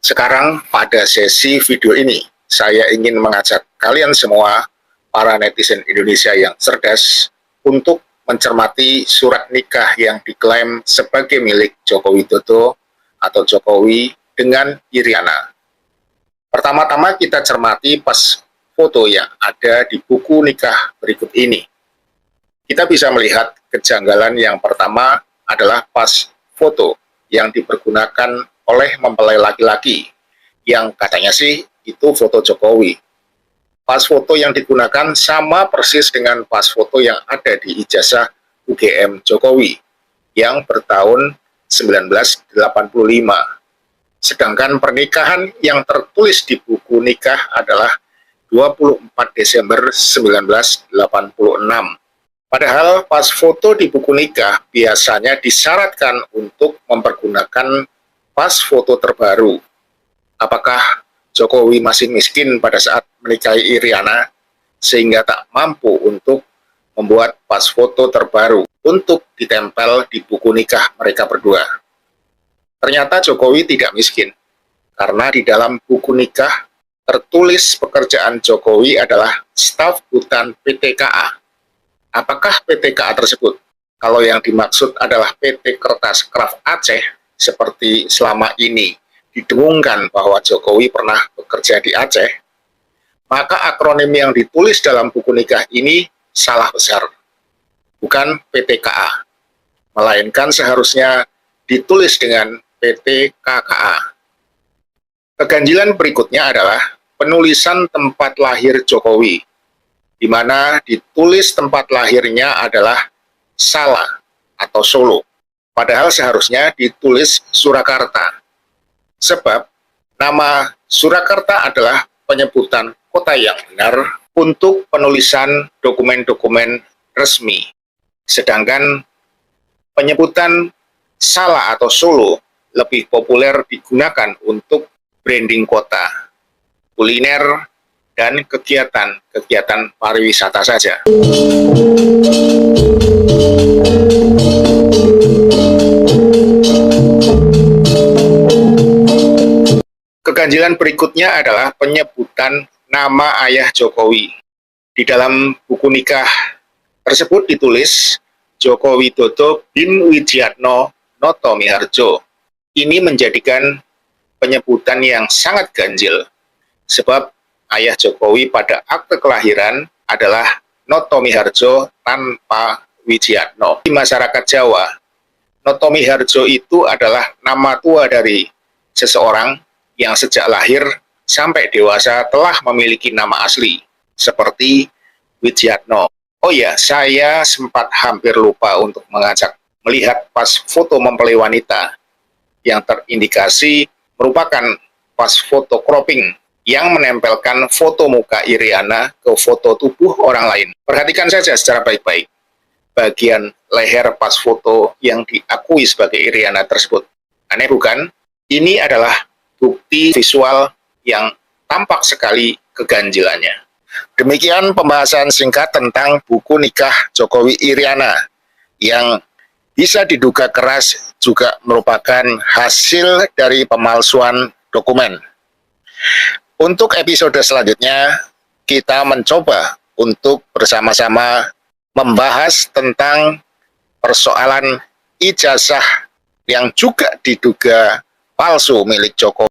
Sekarang pada sesi video ini, saya ingin mengajak kalian semua, para netizen Indonesia yang cerdas, untuk mencermati surat nikah yang diklaim sebagai milik Joko Widodo atau Jokowi dengan Iriana. Pertama-tama kita cermati pas foto yang ada di buku nikah berikut ini. Kita bisa melihat kejanggalan yang pertama adalah pas foto yang dipergunakan oleh mempelai laki-laki, yang katanya sih itu foto Jokowi. Pas foto yang digunakan sama persis dengan pas foto yang ada di ijazah UGM Jokowi yang bertahun 1985. Sedangkan pernikahan yang tertulis di buku nikah adalah 24 Desember 1986. Padahal pas foto di buku nikah biasanya disyaratkan untuk mempergunakan pas foto terbaru. Apakah Jokowi masih miskin pada saat menikahi Iriana sehingga tak mampu untuk membuat pas foto terbaru untuk ditempel di buku nikah mereka berdua? Ternyata Jokowi tidak miskin, karena di dalam buku nikah tertulis pekerjaan Jokowi adalah staf hutan PT KA. Apakah PT KA tersebut? Kalau yang dimaksud adalah PT Kertas Kraft Aceh, seperti selama ini didengungkan bahwa Jokowi pernah bekerja di Aceh, maka akronim yang ditulis dalam buku nikah ini salah besar. Bukan PT KA, melainkan seharusnya ditulis dengan PT KKA. Keganjilan berikutnya adalah penulisan tempat lahir Jokowi, di mana ditulis tempat lahirnya adalah Salah atau Solo. Padahal seharusnya ditulis Surakarta. Sebab nama Surakarta adalah penyebutan kota yang benar untuk penulisan dokumen-dokumen resmi. Sedangkan penyebutan Salah atau Solo lebih populer digunakan untuk branding kota, kuliner, dan kegiatan-kegiatan pariwisata saja. Keganjilan berikutnya adalah penyebutan nama ayah Jokowi. Di dalam buku nikah tersebut ditulis Joko Widodo bin Wijiatno Noto Miharjo. Ini menjadikan penyebutan yang sangat ganjil, sebab ayah Jokowi pada akte kelahiran adalah Noto Miharjo tanpa Wijiatno. Di masyarakat Jawa, Noto Miharjo itu adalah nama tua dari seseorang yang sejak lahir sampai dewasa telah memiliki nama asli, seperti Wijiatno. Oh ya, saya sempat hampir lupa untuk mengajak melihat pas foto mempelai wanita yang terindikasi merupakan pas foto cropping yang menempelkan foto muka Iriana ke foto tubuh orang lain. Perhatikan saja secara baik-baik bagian leher pas foto yang diakui sebagai Iriana tersebut. Aneh bukan? Ini adalah bukti visual yang tampak sekali keganjilannya. Demikian pembahasan singkat tentang buku nikah Jokowi Iriana yang bisa diduga keras juga merupakan hasil dari pemalsuan dokumen. Untuk episode selanjutnya, kita mencoba untuk bersama-sama membahas tentang persoalan ijazah yang juga diduga palsu milik Jokowi.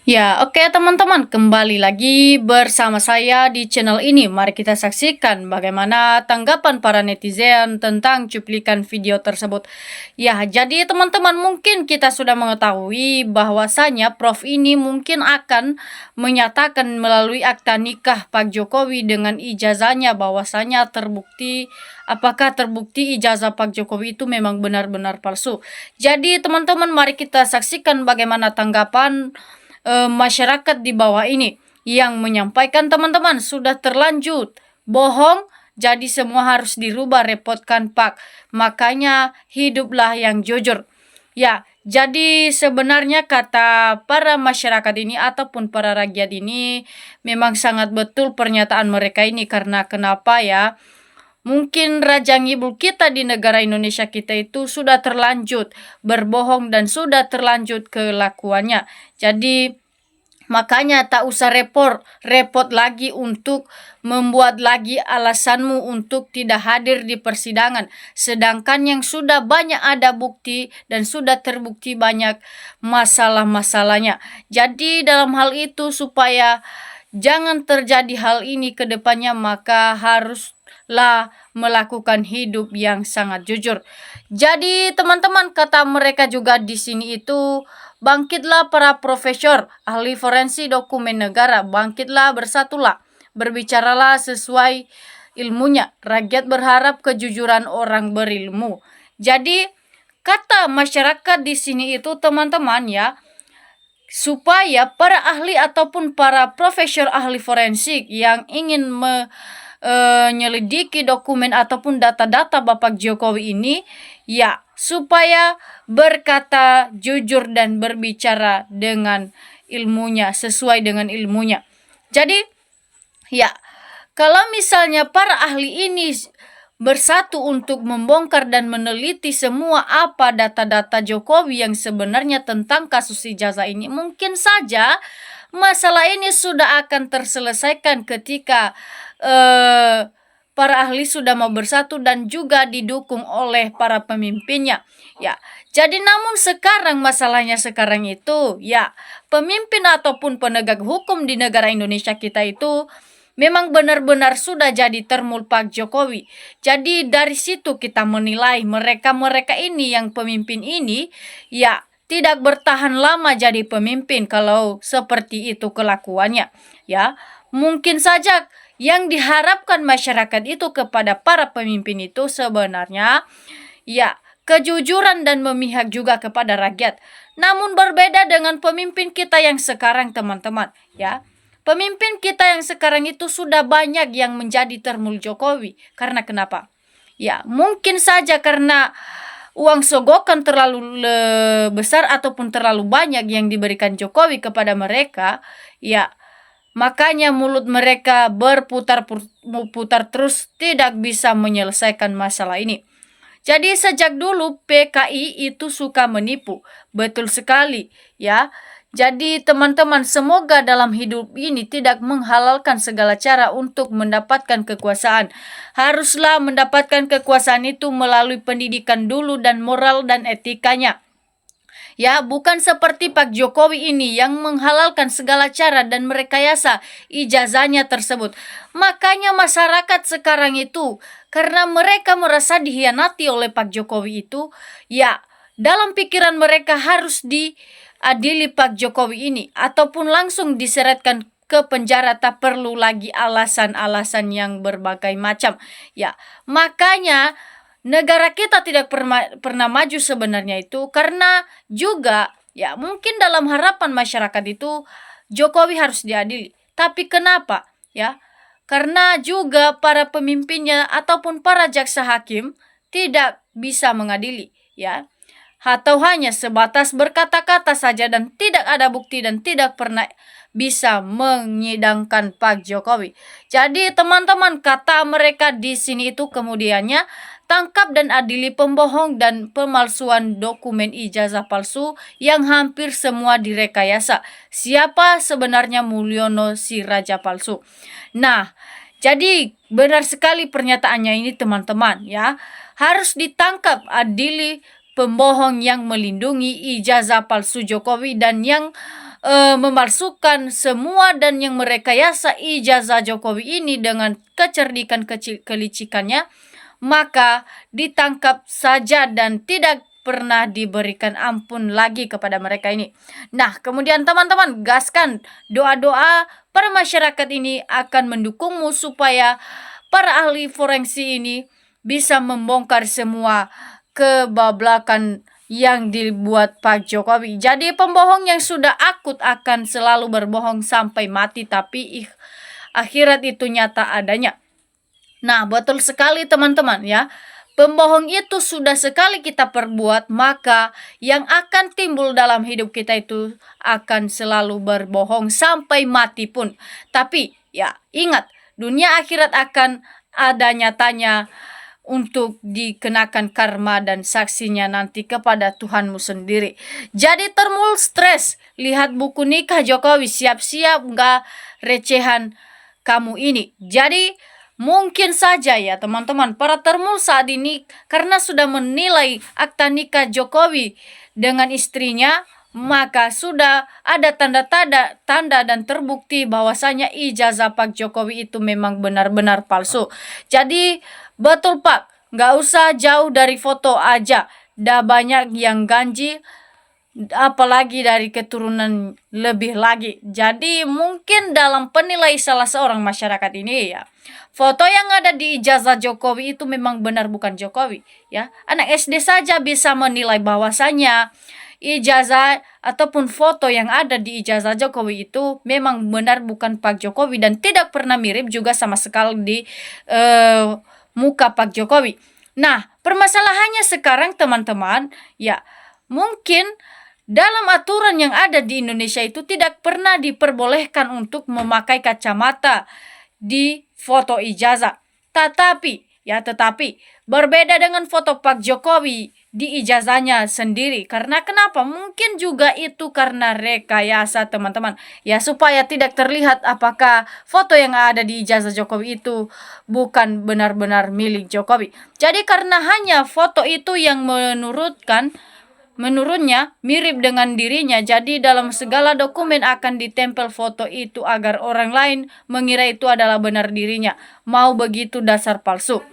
Ya, oke teman-teman, kembali lagi bersama saya di channel ini. Mari kita saksikan bagaimana tanggapan para netizen tentang cuplikan video tersebut. Ya, jadi teman-teman, mungkin kita sudah mengetahui bahwasanya Prof ini mungkin akan menyatakan melalui akta nikah Pak Jokowi dengan ijazahnya bahwasanya apakah terbukti ijazah Pak Jokowi itu memang benar-benar palsu. Jadi teman-teman, mari kita saksikan bagaimana tanggapan masyarakat di bawah ini yang menyampaikan, teman-teman, sudah terlanjur bohong, jadi semua harus dirubah, repotkan Pak, makanya hiduplah yang jujur. Ya, jadi sebenarnya kata para masyarakat ini ataupun para rakyat ini memang sangat betul pernyataan mereka ini. Karena kenapa ya? mungkin raja ngibul kita di negara Indonesia kita itu sudah terlanjut berbohong dan sudah terlanjut kelakuannya. Jadi makanya tak usah repot lagi untuk membuat lagi alasanmu untuk tidak hadir di persidangan. Sedangkan yang sudah banyak ada bukti dan sudah terbukti banyak masalah-masalahnya. Jadi dalam hal itu supaya jangan terjadi hal ini ke depannya, maka haruslah melakukan hidup yang sangat jujur. Jadi teman-teman, kata mereka juga di sini itu, bangkitlah para profesor, ahli forensik dokumen negara, bangkitlah, bersatulah, berbicaralah sesuai ilmunya. Rakyat berharap kejujuran orang berilmu. Jadi kata masyarakat di sini itu teman-teman ya, supaya para ahli ataupun para profesor ahli forensik yang ingin menyelidiki dokumen ataupun data-data Bapak Jokowi ini, ya supaya berkata jujur dan berbicara dengan ilmunya, sesuai dengan ilmunya. Jadi ya, kalau misalnya para ahli ini bersatu untuk membongkar dan meneliti semua apa data-data Jokowi yang sebenarnya tentang kasus ijazah ini, mungkin saja masalah ini sudah akan terselesaikan ketika para ahli sudah mau bersatu dan juga didukung oleh para pemimpinnya. Ya, jadi namun sekarang masalahnya sekarang itu ya, pemimpin ataupun penegak hukum di negara Indonesia kita itu memang benar-benar sudah jadi termul Pak Jokowi. Jadi dari situ kita menilai mereka-mereka ini yang pemimpin ini ya tidak bertahan lama jadi pemimpin kalau seperti itu kelakuannya. Ya, mungkin saja yang diharapkan masyarakat itu kepada para pemimpin itu sebenarnya ya kejujuran dan memihak juga kepada rakyat. Namun berbeda dengan pemimpin kita yang sekarang teman-teman ya. Pemimpin kita yang sekarang itu sudah banyak yang menjadi termul Jokowi. Karena kenapa? Ya mungkin saja karena uang sogokan terlalu besar ataupun terlalu banyak yang diberikan Jokowi kepada mereka. Ya, makanya mulut mereka berputar terus tidak bisa menyelesaikan masalah ini. Jadi sejak dulu PKI itu suka menipu. Betul sekali ya. Jadi teman-teman, semoga dalam hidup ini tidak menghalalkan segala cara untuk mendapatkan kekuasaan. Haruslah mendapatkan kekuasaan itu melalui pendidikan dulu dan moral dan etikanya. Ya, bukan seperti Pak Jokowi ini yang menghalalkan segala cara dan merekayasa ijazahnya tersebut. Makanya masyarakat sekarang itu, karena mereka merasa dihianati oleh Pak Jokowi itu, ya dalam pikiran mereka harus diadili Pak Jokowi ini, ataupun langsung diseretkan ke penjara, tak perlu lagi alasan-alasan yang berbagai macam. Ya, makanya negara kita tidak pernah maju sebenarnya itu karena juga ya mungkin dalam harapan masyarakat itu Jokowi harus diadili. Tapi kenapa? Ya, karena juga para pemimpinnya ataupun para jaksa hakim tidak bisa mengadili, ya. Atau hanya sebatas berkata-kata saja dan tidak ada bukti dan tidak pernah bisa menyidangkan Pak Jokowi. Jadi teman-teman, kata mereka di sini itu kemudiannya, tangkap dan adili pembohong dan pemalsuan dokumen ijazah palsu yang hampir semua direkayasa. Siapa sebenarnya Mulyono si raja palsu? Nah, jadi benar sekali pernyataannya ini teman-teman ya. Harus ditangkap, adili pembohong yang melindungi ijazah palsu Jokowi dan yang memalsukan semua dan yang merekayasa ijazah Jokowi ini dengan kecerdikan kelicikannya, maka ditangkap saja dan tidak pernah diberikan ampun lagi kepada mereka ini. Nah, kemudian teman-teman, gaskan doa-doa para masyarakat ini akan mendukungmu supaya para ahli forensik ini bisa membongkar semua kebablakan yang dibuat Pak Jokowi. Jadi pembohong yang sudah akut akan selalu berbohong sampai mati, tapi akhirat itu nyata adanya. Nah, betul sekali teman-teman ya. Pembohong itu sudah sekali kita perbuat, maka yang akan timbul dalam hidup kita itu akan selalu berbohong sampai mati pun. Tapi ya ingat, dunia akhirat akan ada nyatanya untuk dikenakan karma dan saksinya nanti kepada Tuhanmu sendiri. Jadi termul stres, lihat buku nikah Jokowi, siap-siap nggak recehan kamu ini. Jadi mungkin saja ya teman-teman, para termul saat ini karena sudah menilai akta nikah Jokowi dengan istrinya, maka sudah ada tanda dan terbukti bahwasanya ijazah Pak Jokowi itu memang benar-benar palsu. Jadi betul Pak, nggak usah jauh dari foto aja. Dah banyak yang ganjil, apalagi dari keturunan lebih lagi. Jadi mungkin dalam penilai salah seorang masyarakat ini ya, foto yang ada di ijazah Jokowi itu memang benar bukan Jokowi ya. Anak SD saja bisa menilai bahwasanya ijazah ataupun foto yang ada di ijazah Jokowi itu memang benar bukan Pak Jokowi dan tidak pernah mirip juga sama sekali di muka Pak Jokowi. Nah, permasalahannya sekarang teman-teman, ya mungkin dalam aturan yang ada di Indonesia itu tidak pernah diperbolehkan untuk memakai kacamata di foto ijazah. Tetapi berbeda dengan foto Pak Jokowi di ijazahnya sendiri. Karena kenapa? Mungkin juga itu karena rekayasa teman-teman. Ya supaya tidak terlihat apakah foto yang ada di ijazah Jokowi itu bukan benar-benar milik Jokowi. Jadi karena hanya foto itu yang menurutnya mirip dengan dirinya, jadi dalam segala dokumen akan ditempel foto itu agar orang lain mengira itu adalah benar dirinya. Mau begitu dasar palsu.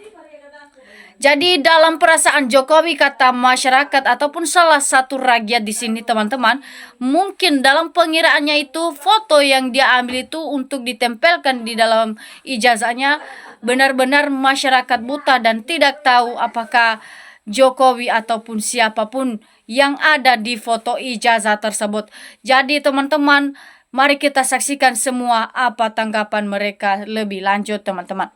Jadi dalam perasaan Jokowi, kata masyarakat ataupun salah satu rakyat di sini teman-teman, mungkin dalam pengiraannya itu foto yang dia ambil itu untuk ditempelkan di dalam ijazahnya benar-benar masyarakat buta dan tidak tahu apakah Jokowi ataupun siapapun yang ada di foto ijazah tersebut. Jadi teman-teman, mari kita saksikan semua apa tanggapan mereka lebih lanjut teman-teman.